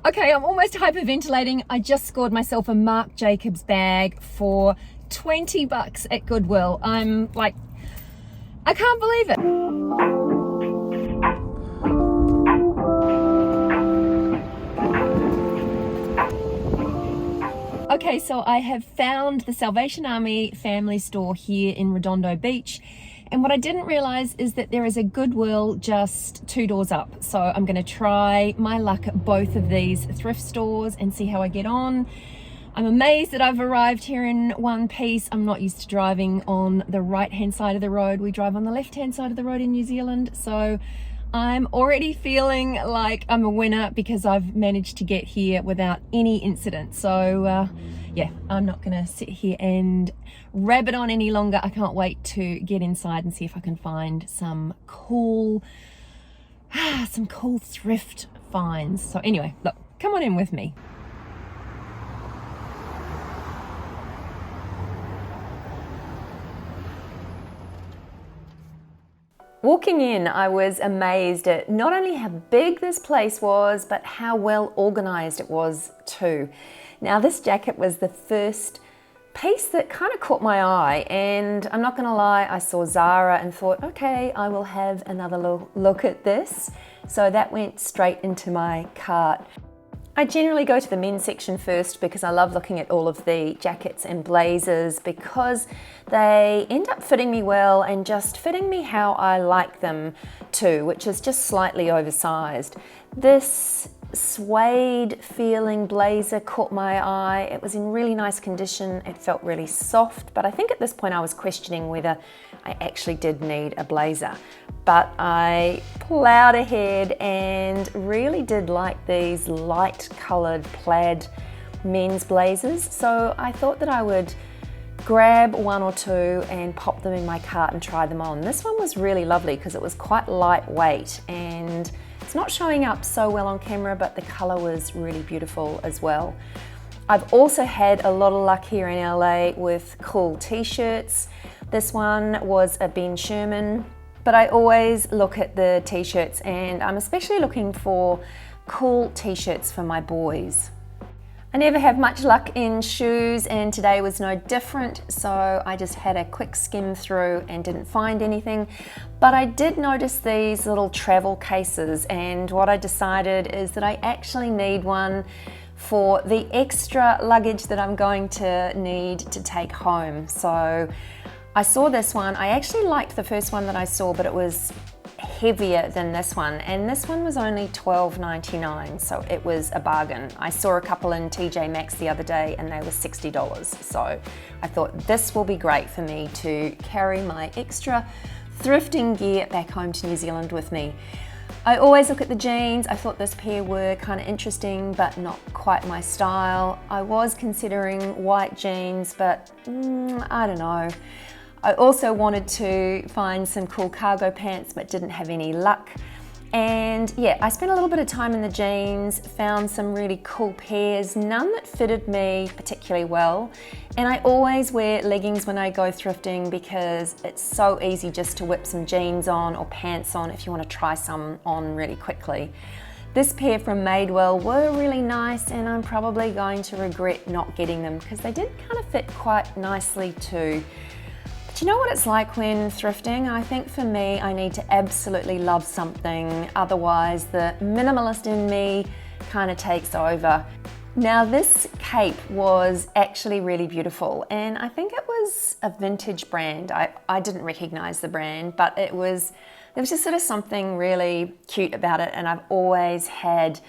Okay, I'm almost hyperventilating. I just scored myself a Marc Jacobs bag for 20 bucks at Goodwill. I'm like, I can't believe it. Okay, so I have found the Salvation Army family store here in Redondo Beach. And what I didn't realize is that there is a Goodwill just 2 doors up. So I'm going to try my luck at both of these thrift stores and see how I get on. I'm amazed that I've arrived here in one piece. I'm not used to driving on the right-hand side of the road. We drive on the left-hand side of the road in New Zealand. So I'm already feeling like I'm a winner because I've managed to get here without any incident. So yeah, I'm not gonna sit here and rabbit on any longer. I can't wait to get inside and see if I can find some cool thrift finds. So anyway, look, come on in with me. Walking in, I was amazed at not only how big this place was, but how well organized it was too. Now, this jacket was the first piece that kind of caught my eye, and I'm not gonna lie, I saw Zara and thought, okay, I will have another look at this. So that went straight into my cart. I generally go to the men's section first because I love looking at all of the jackets and blazers because they end up fitting me well and just fitting me how I like them to, which is just slightly oversized. This suede feeling blazer caught my eye. It was in really nice condition. It felt really soft, but I think at this point I was questioning whether I actually did need a blazer. But I plowed ahead and really did like these light colored plaid men's blazers. So I thought that I would grab 1 or 2 and pop them in my cart and try them on. This one was really lovely because it was quite lightweight and it's not showing up so well on camera, but the color was really beautiful as well. I've also had a lot of luck here in LA with cool t-shirts. This one was a Ben Sherman, but I always look at the t-shirts and I'm especially looking for cool t-shirts for my boys. I never have much luck in shoes and today was no different, so I just had a quick skim through and didn't find anything. But I did notice these little travel cases, and what I decided is that I actually need one for the extra luggage that I'm going to need to take home. So I saw this one. I actually liked the first one that I saw, but it was heavier than this one, and this one was only $12.99, so it was a bargain. I saw a couple in TJ Maxx the other day and they were $60, so I thought this will be great for me to carry my extra thrifting gear back home to New Zealand with me. I always look at the jeans. I thought this pair were kind of interesting but not quite my style. I was considering white jeans, but I don't know. I also wanted to find some cool cargo pants but didn't have any luck. And yeah, I spent a little bit of time in the jeans, found some really cool pairs, none that fitted me particularly well. And I always wear leggings when I go thrifting because it's so easy just to whip some jeans on or pants on if you want to try some on really quickly. This pair from Madewell were really nice and I'm probably going to regret not getting them because they did kind of fit quite nicely too. Do you know what it's like when thrifting? I think for me, I need to absolutely love something, otherwise the minimalist in me kind of takes over. Now this cape was actually really beautiful and I think it was a vintage brand. I didn't recognize the brand, but there was just sort of something really cute about it, and I've always had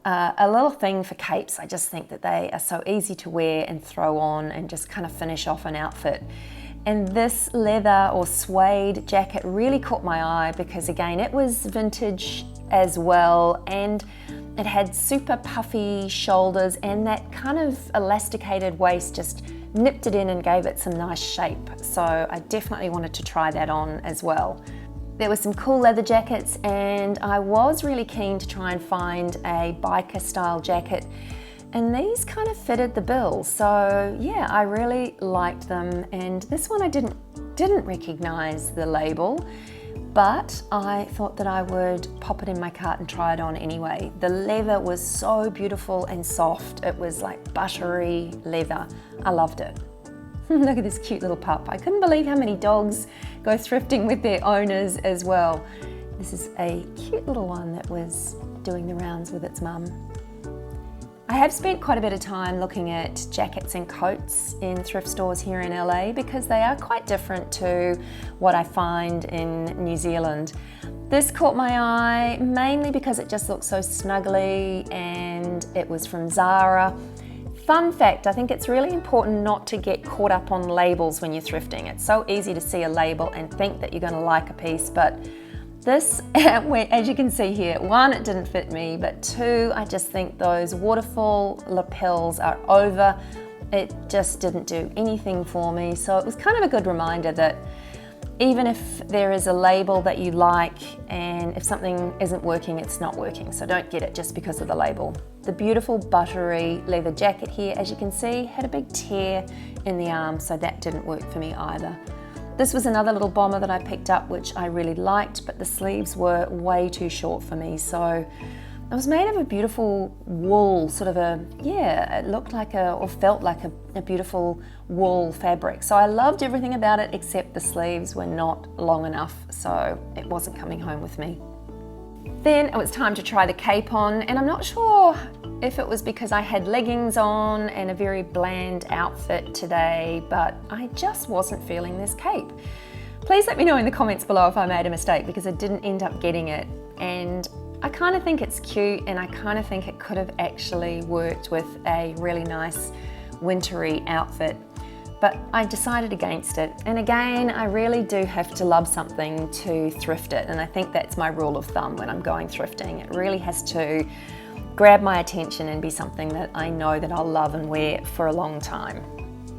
a little thing for capes. I just think that they are so easy to wear and throw on and just kind of finish off an outfit. And this leather or suede jacket really caught my eye because again, it was vintage as well, and it had super puffy shoulders and that kind of elasticated waist just nipped it in and gave it some nice shape. So I definitely wanted to try that on as well. There were some cool leather jackets and I was really keen to try and find a biker style jacket, and these kind of fitted the bill. So yeah, I really liked them. And this one I didn't recognize the label, but I thought that I would pop it in my cart and try it on anyway. The leather was so beautiful and soft. It was like buttery leather. I loved it. Look at this cute little pup. I couldn't believe how many dogs go thrifting with their owners as well. This is a cute little one that was doing the rounds with its mum. I have spent quite a bit of time looking at jackets and coats in thrift stores here in LA because they are quite different to what I find in New Zealand. This caught my eye mainly because it just looked so snuggly and it was from Zara. Fun fact, I think it's really important not to get caught up on labels when you're thrifting. It's so easy to see a label and think that you're going to like a piece, but this, as you can see here, one, it didn't fit me, but two, I just think those waterfall lapels are over. It just didn't do anything for me. So it was kind of a good reminder that even if there is a label that you like and if something isn't working, it's not working. So don't get it just because of the label. The beautiful buttery leather jacket here, as you can see, had a big tear in the arm, so that didn't work for me either. This was another little bomber that I picked up, which I really liked, but the sleeves were way too short for me. So it was made of a beautiful wool, sort of it looked like or felt like a beautiful wool fabric. So I loved everything about it, except the sleeves were not long enough, so it wasn't coming home with me. Then it was time to try the cape on, and I'm not sure if it was because I had leggings on and a very bland outfit today, but I just wasn't feeling this cape. Please let me know in the comments below if I made a mistake because I didn't end up getting it. And I kind of think it's cute, and I kind of think it could have actually worked with a really nice wintry outfit. But I decided against it. And again, I really do have to love something to thrift it. And I think that's my rule of thumb when I'm going thrifting. It really has to grab my attention and be something that I know that I'll love and wear for a long time.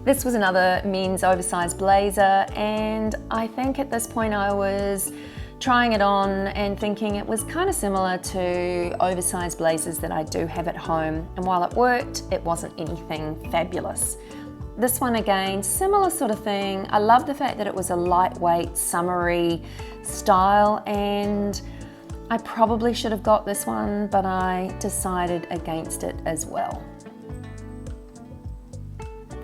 This was another men's oversized blazer, and I think at this point I was trying it on and thinking it was kind of similar to oversized blazers that I do have at home. And while it worked, it wasn't anything fabulous. This one again, similar sort of thing. I love the fact that it was a lightweight, summery style, and I probably should have got this one, but I decided against it as well.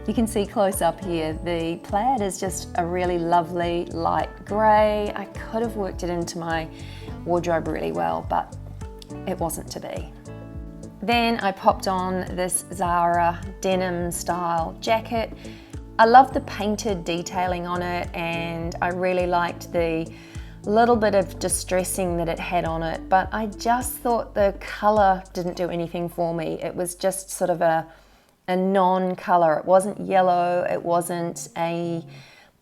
You can see close up here, the plaid is just a really lovely light grey. I could have worked it into my wardrobe really well, but it wasn't to be. Then I popped on this Zara denim style jacket. I love the painted detailing on it, and I really liked the little bit of distressing that it had on it, but I just thought the colour didn't do anything for me. It was just sort of a non-colour. It wasn't yellow, it wasn't a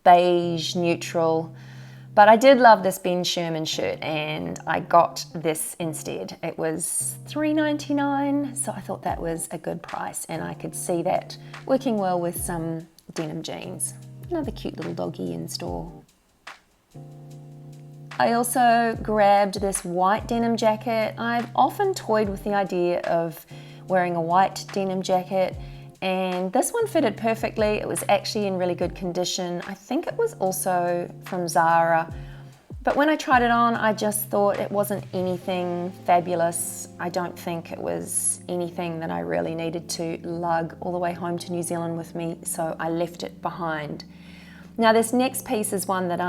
beige neutral. But I did love this Ben Sherman shirt, and I got this instead. It was $3.99, so I thought that was a good price, and I could see that working well with some denim jeans. Another cute little doggy in store. I also grabbed this white denim jacket. I've often toyed with the idea of wearing a white denim jacket, and this one fitted perfectly. It was actually in really good condition. I think it was also from Zara, but when I tried it on, I just thought it wasn't anything fabulous. I don't think it was anything that I really needed to lug all the way home to New Zealand with me, so I left it behind. Now this next piece is one that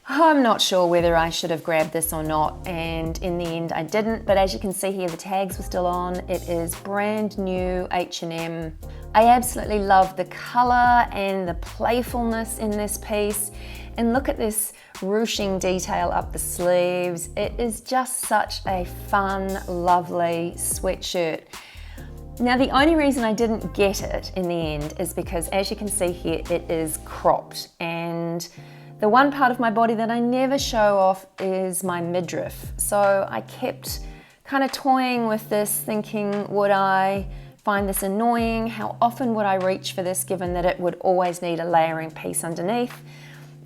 I'm not sure whether I should have grabbed this or not, and in the end I didn't, but as you can see here, the tags were still on. It is brand new H&M. I absolutely love the colour and the playfulness in this piece, and look at this ruching detail up the sleeves. It is just such a fun, lovely sweatshirt. Now the only reason I didn't get it in the end is because, as you can see here, it is cropped, and the one part of my body that I never show off is my midriff. So I kept kind of toying with this, thinking, would I find this annoying? How often would I reach for this, given that it would always need a layering piece underneath?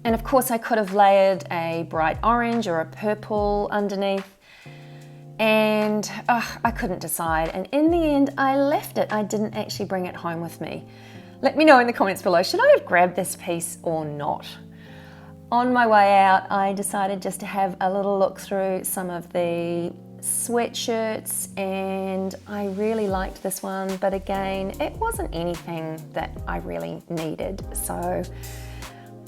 And of course I could have layered a bright orange or a purple underneath, and I couldn't decide. And in the end, I left it. I didn't actually bring it home with me. Let me know in the comments below, should I have grabbed this piece or not? On my way out, I decided just to have a little look through some of the sweatshirts, and I really liked this one, but again, it wasn't anything that I really needed. So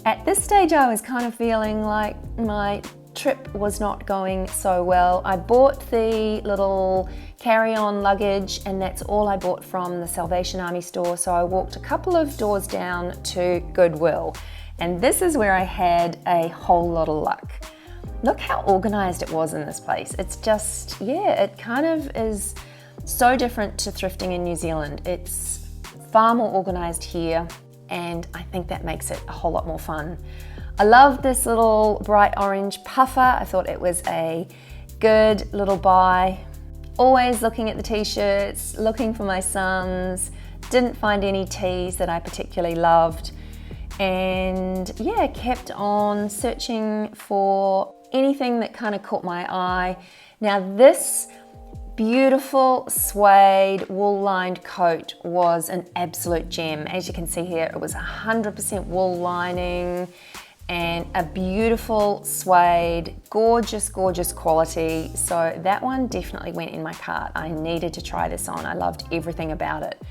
at this stage, I was kind of feeling like my trip was not going so well. I bought the little carry-on luggage, and that's all I bought from the Salvation Army store. So I walked a couple of doors down to Goodwill, and this is where I had a whole lot of luck. Look how organized it was in this place. It's just, yeah, it kind of is so different to thrifting in New Zealand. It's far more organized here, and I think that makes it a whole lot more fun. I love this little bright orange puffer. I thought it was a good little buy. Always looking at the t-shirts, looking for my sons. Didn't find any tees that I particularly loved. And yeah, kept on searching for anything that kind of caught my eye. Now this beautiful suede wool-lined coat was an absolute gem. As you can see here, it was 100% wool lining and a beautiful suede, gorgeous, gorgeous quality. So that one definitely went in my cart. I needed to try this on. I loved everything about it.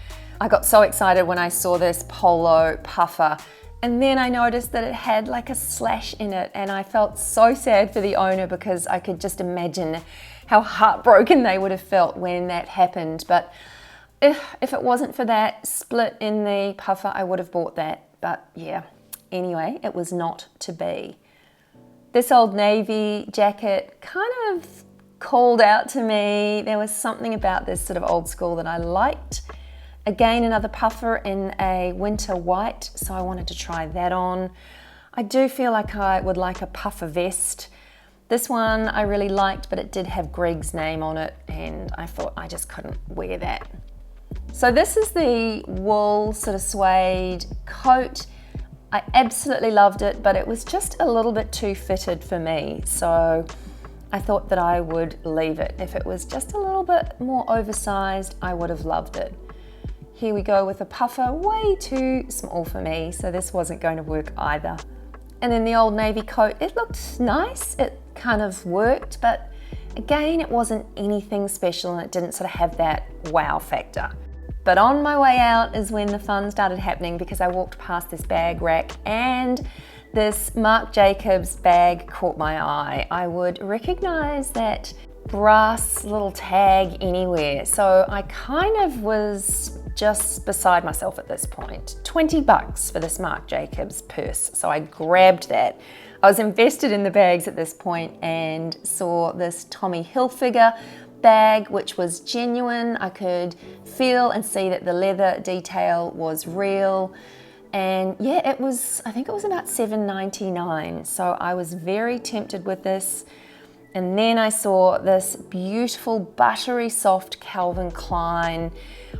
I got so excited when I saw this polo puffer, and then I noticed that it had like a slash in it, and I felt so sad for the owner because I could just imagine how heartbroken they would have felt when that happened. But if it wasn't for that split in the puffer, I would have bought that. But yeah, anyway, it was not to be. This Old Navy jacket kind of called out to me. There was something about this sort of old school that I liked. Again, another puffer in a winter white, so I wanted to try that on. I do feel like I would like a puffer vest. This one I really liked, but it did have Greg's name on it, and I thought I just couldn't wear that. So this is the wool sort of suede coat. I absolutely loved it, but it was just a little bit too fitted for me. So I thought that I would leave it. If it was just a little bit more oversized, I would have loved it. Here we go with a puffer, way too small for me, so this wasn't going to work either. And then the Old Navy coat, it looked nice, it kind of worked, but again, it wasn't anything special and it didn't sort of have that wow factor. But on my way out is when the fun started happening, because I walked past this bag rack and this Marc Jacobs bag caught my eye. I would recognize that brass little tag anywhere. So I kind of was just beside myself at this point. 20 bucks for this Marc Jacobs purse. So I grabbed that. I was invested in the bags at this point and saw this Tommy Hilfiger bag, which was genuine. I could feel and see that the leather detail was real. And yeah, it was, I think it was about $7.99. So I was very tempted with this. And then I saw this beautiful buttery soft Calvin Klein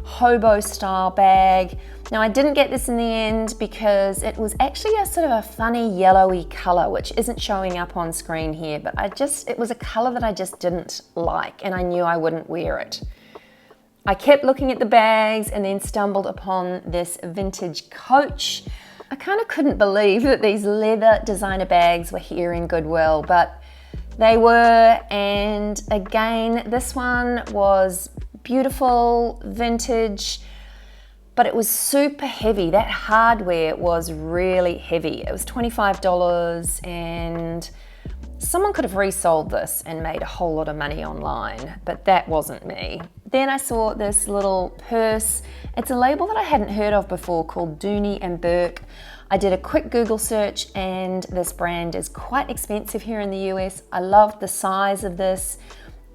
hobo-style bag. Now I didn't get this in the end because it was actually a sort of a funny yellowy color, which isn't showing up on screen here, but it was a color that I just didn't like, and I knew I wouldn't wear it. I kept looking at the bags and then stumbled upon this vintage Coach. I kind of couldn't believe that these leather designer bags were here in Goodwill, but they were. And again, this one was beautiful, vintage, but it was super heavy. That hardware was really heavy. It was $25, and someone could have resold this and made a whole lot of money online, but that wasn't me. Then I saw this little purse. It's a label that I hadn't heard of before called Dooney and Burke. I did a quick Google search, and this brand is quite expensive here in the US. I loved the size of this.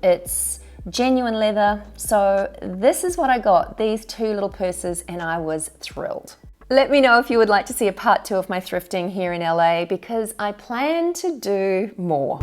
It's genuine leather. So this is what I got, these two little purses, and I was thrilled. Let me know if you would like to see a part 2 of my thrifting here in LA, because I plan to do more.